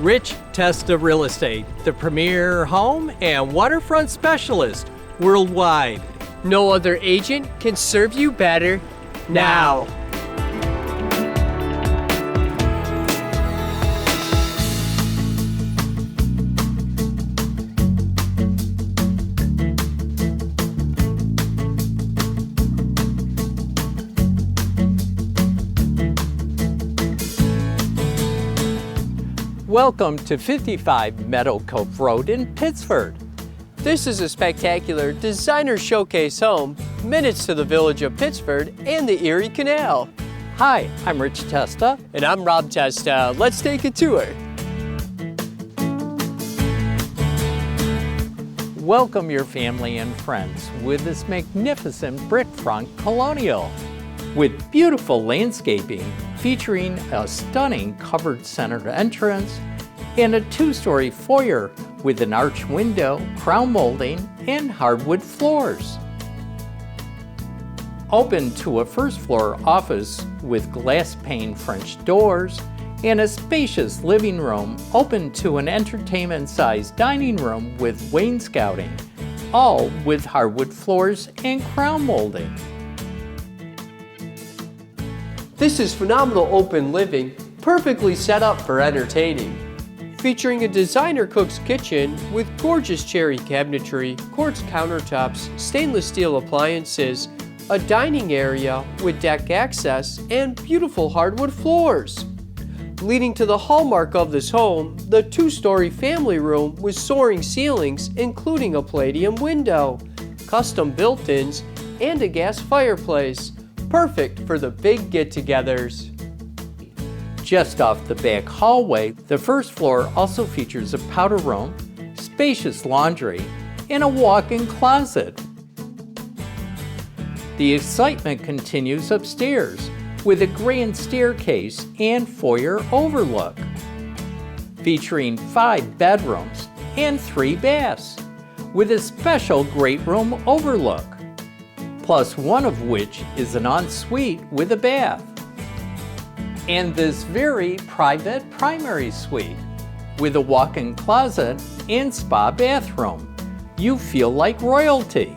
Rich Testa Real Estate, the premier home and waterfront specialist worldwide. No other agent can serve you better now. Welcome to 55 Meadow Cove Road in Pittsford. This is a spectacular designer showcase home, minutes to the village of Pittsford and the Erie Canal. Hi, I'm Rich Testa. And I'm Rob Testa. Let's take a tour. Welcome your family and friends with this magnificent brick front colonial. With beautiful landscaping featuring a stunning covered centered entrance and a two-story foyer with an arch window, crown molding, and hardwood floors. Open to a first floor office with glass pane French doors and a spacious living room open to an entertainment-sized dining room with wainscoting, all with hardwood floors and crown molding. This is phenomenal open living, perfectly set up for entertaining. Featuring a designer cook's kitchen with gorgeous cherry cabinetry, quartz countertops, stainless steel appliances, a dining area with deck access, and beautiful hardwood floors. Leading to the hallmark of this home, the two-story family room with soaring ceilings, including a palladium window, custom built-ins, and a gas fireplace. Perfect for the big get-togethers. Just off the back hallway, the first floor also features a powder room, spacious laundry, and a walk-in closet. The excitement continues upstairs with a grand staircase and foyer overlook, featuring 5 bedrooms and 3 baths, with a special great room overlook, plus one of which is an ensuite with a bath. And this very private primary suite with a walk-in closet and spa bathroom. You feel like royalty.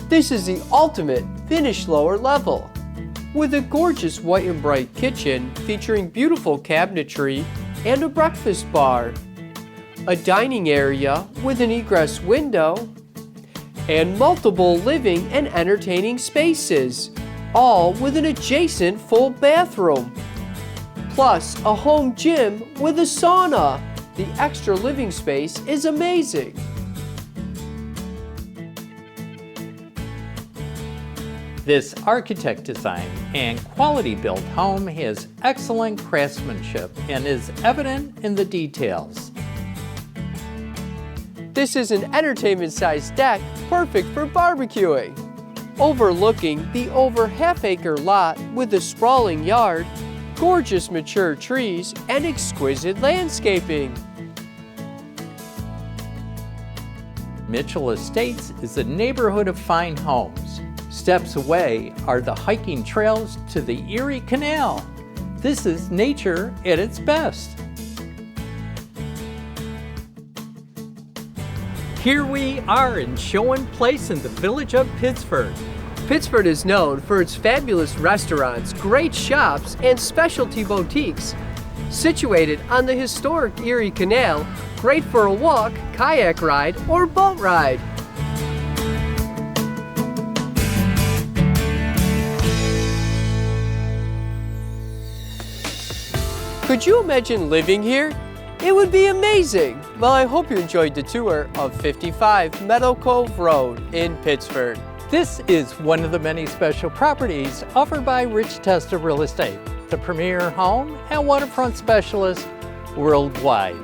This is the ultimate finished lower level with a gorgeous white and bright kitchen featuring beautiful cabinetry and a breakfast bar, a dining area with an egress window, and multiple living and entertaining spaces, all with an adjacent full bathroom, plus a home gym with a sauna. The extra living space is amazing. This architect designed and quality built home has excellent craftsmanship and is evident in the details. This is an entertainment-sized deck perfect for barbecuing, overlooking the over half-acre lot with a sprawling yard, gorgeous mature trees, and exquisite landscaping. Mitchell Estates is a neighborhood of fine homes. Steps away are the hiking trails to the Erie Canal. This is nature at its best. Here we are in Showing Place in the village of Pittsford. Pittsford is known for its fabulous restaurants, great shops, and specialty boutiques. Situated on the historic Erie Canal, great for a walk, kayak ride, or boat ride. Could you imagine living here? It would be amazing! Well, I hope you enjoyed the tour of 55 Meadow Cove Road in Pittsford. This is one of the many special properties offered by Rich Testa Real Estate, the premier home and waterfront specialist worldwide.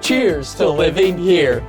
Cheers to living here!